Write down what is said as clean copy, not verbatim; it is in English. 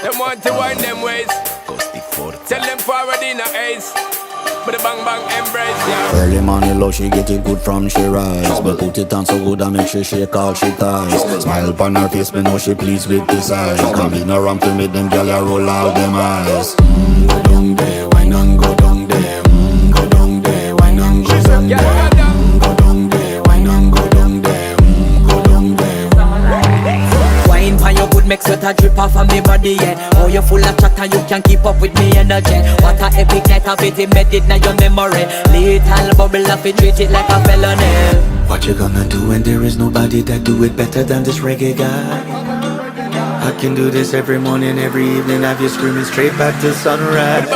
Them want to wind them ways. Tell them forward in a ace. But the bang bang embrace, yeah. Early morning love, she get it good from she rise. But put it on so good and make she shake all she ties. Smile upon her face, me know she pleased with this eyes. Come in around to make them gyal a roll out them eyes. Go down there, why not go down there? Go down there, why not go down there? Go down there, why not go down there? Go down there. Wine pan your good, make sweat a drip off of me body, yeah. Oh, you full of chatter, you can't keep up with me energy. What a epic night of it, embedded now your memory. Little bubble of it, treat it like a felony. What you gonna do when there is nobody that do it better than this reggae guy? I can do this every morning, every evening, have you screaming straight back to sunrise.